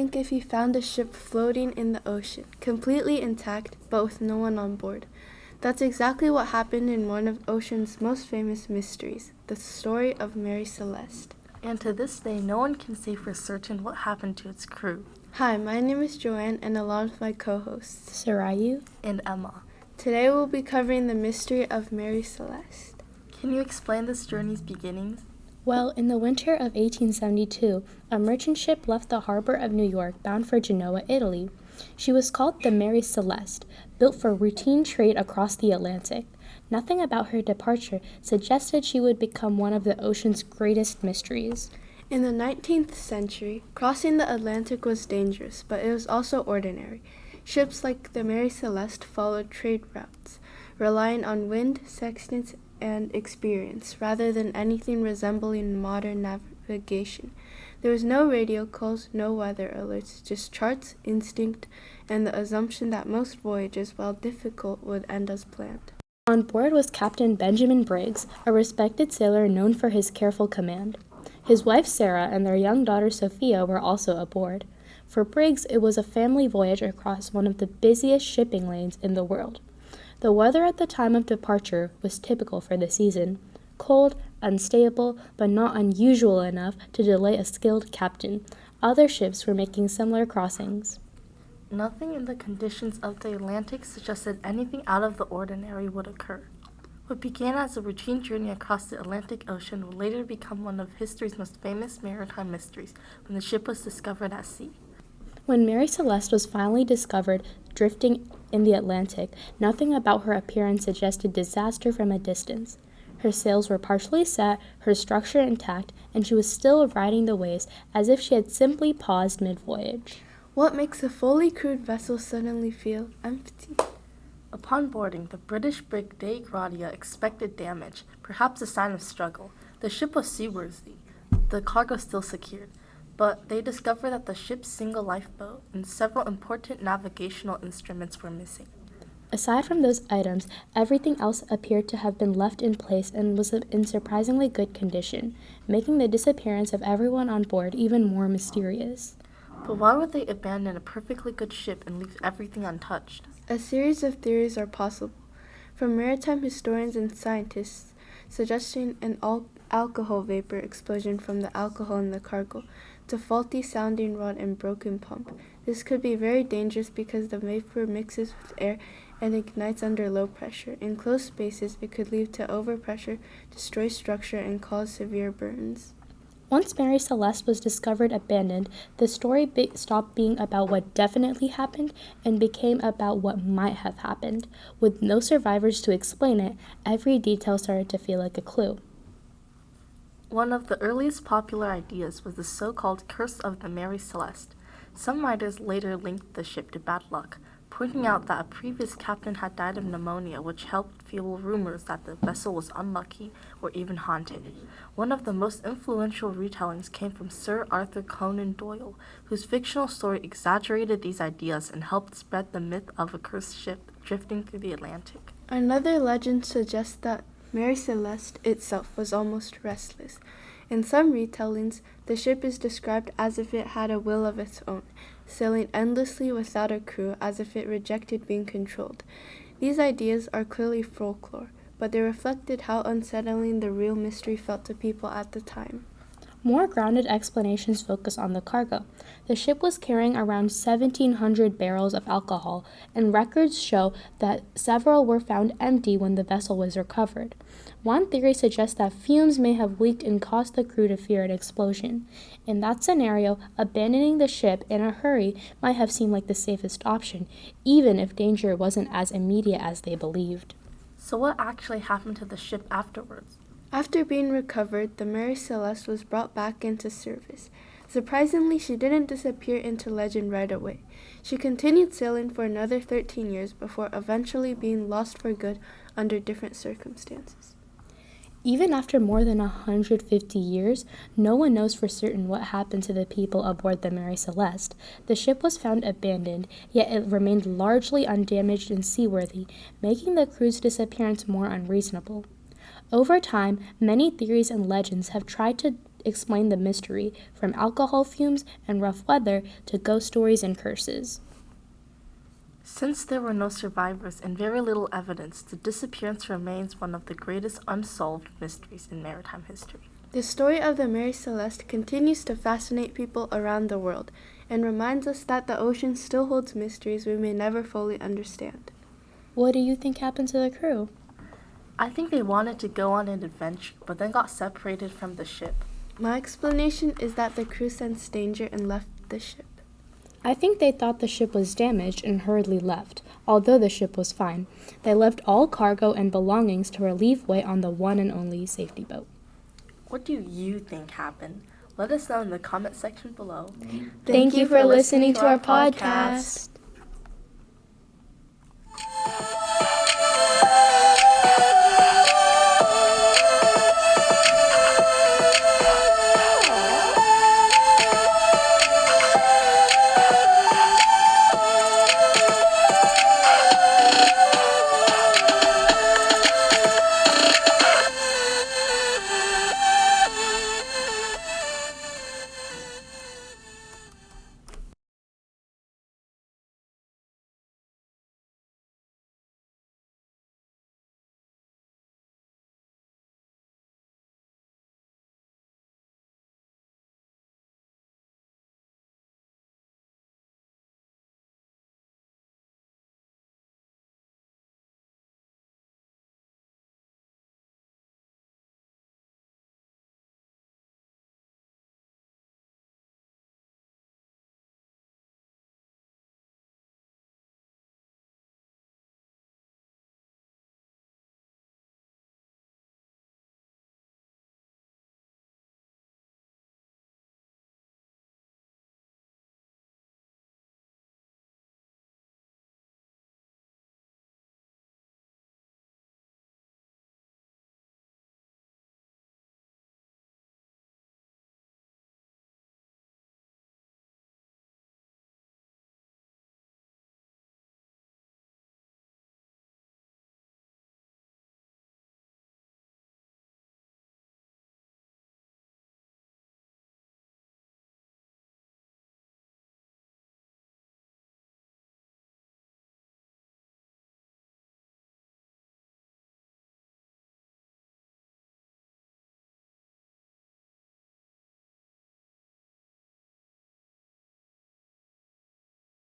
think if he found a ship floating in the ocean, completely intact, but with no one on board. That's exactly what happened in one of ocean's most famous mysteries, the story of Mary Celeste. And to this day, no one can say for certain what happened to its crew. Hi, my name is Joanne, and along with my co-hosts, Sarayu and Emma. Today we'll be covering the mystery of Mary Celeste. Can you explain this journey's beginnings? Well, in the winter of 1872, a merchant ship left the harbor of New York bound for Genoa, Italy. She was called the Mary Celeste, built for routine trade across the Atlantic. Nothing about her departure suggested she would become one of the ocean's greatest mysteries. In the 19th century, crossing the Atlantic was dangerous, but it was also ordinary. Ships like the Mary Celeste followed trade routes, relying on wind, sextants, and experience, rather than anything resembling modern navigation. There was no radio calls, no weather alerts, just charts, instinct, and the assumption that most voyages, while difficult, would end as planned. On board was Captain Benjamin Briggs, a respected sailor known for his careful command. His wife Sarah and their young daughter Sophia were also aboard. For Briggs, it was a family voyage across one of the busiest shipping lanes in the world. The weather at the time of departure was typical for the season: cold, unstable, but not unusual enough to delay a skilled captain. Other ships were making similar crossings. Nothing in the conditions of the Atlantic suggested anything out of the ordinary would occur. What began as a routine journey across the Atlantic Ocean would later become one of history's most famous maritime mysteries when the ship was discovered at sea. When Mary Celeste was finally discovered drifting in the Atlantic, nothing about her appearance suggested disaster from a distance. Her sails were partially set, her structure intact, and she was still riding the waves as if she had simply paused mid-voyage. What makes a fully crewed vessel suddenly feel empty? Upon boarding, the British brig Dei Gratia expected damage, perhaps a sign of struggle. The ship was seaworthy, the cargo still secured, but they discovered that the ship's single lifeboat and several important navigational instruments were missing. Aside from those items, everything else appeared to have been left in place and was in surprisingly good condition, making the disappearance of everyone on board even more mysterious. But why would they abandon a perfectly good ship and leave everything untouched? A series of theories are possible, from maritime historians and scientists suggesting an alcohol vapor explosion from the alcohol in the cargo, to faulty sounding rod and broken pump. This could be very dangerous because the vapor mixes with air and ignites under low pressure. In closed spaces, it could lead to overpressure, destroy structure, and cause severe burns. Once Mary Celeste was discovered abandoned, the story stopped being about what definitely happened and became about what might have happened. With no survivors to explain it, every detail started to feel like a clue. One of the earliest popular ideas was the so-called Curse of the Mary Celeste. Some writers later linked the ship to bad luck, pointing out that a previous captain had died of pneumonia, which helped fuel rumors that the vessel was unlucky or even haunted. One of the most influential retellings came from Sir Arthur Conan Doyle, whose fictional story exaggerated these ideas and helped spread the myth of a cursed ship drifting through the Atlantic. Another legend suggests that Mary Celeste itself was almost restless. In some retellings, the ship is described as if it had a will of its own, sailing endlessly without a crew, as if it rejected being controlled. These ideas are clearly folklore, but they reflected how unsettling the real mystery felt to people at the time. More grounded explanations focus on the cargo. The ship was carrying around 1,700 barrels of alcohol, and records show that several were found empty when the vessel was recovered. One theory suggests that fumes may have leaked and caused the crew to fear an explosion. In that scenario, abandoning the ship in a hurry might have seemed like the safest option, even if danger wasn't as immediate as they believed. So what actually happened to the ship afterwards? After being recovered, the Mary Celeste was brought back into service. Surprisingly, she didn't disappear into legend right away. She continued sailing for another 13 years before eventually being lost for good under different circumstances. Even after more than 150 years, no one knows for certain what happened to the people aboard the Mary Celeste. The ship was found abandoned, yet it remained largely undamaged and seaworthy, making the crew's disappearance more unreasonable. Over time, many theories and legends have tried to explain the mystery, from alcohol fumes and rough weather to ghost stories and curses. Since there were no survivors and very little evidence, the disappearance remains one of the greatest unsolved mysteries in maritime history. The story of the Mary Celeste continues to fascinate people around the world and reminds us that the ocean still holds mysteries we may never fully understand. What do you think happened to the crew? I think they wanted to go on an adventure, but then got separated from the ship. My explanation is that the crew sensed danger and left the ship. I think they thought the ship was damaged and hurriedly left, although the ship was fine. They left all cargo and belongings to relieve weight on the one and only safety boat. What do you think happened? Let us know in the comment section below. Thank you for listening to our podcast.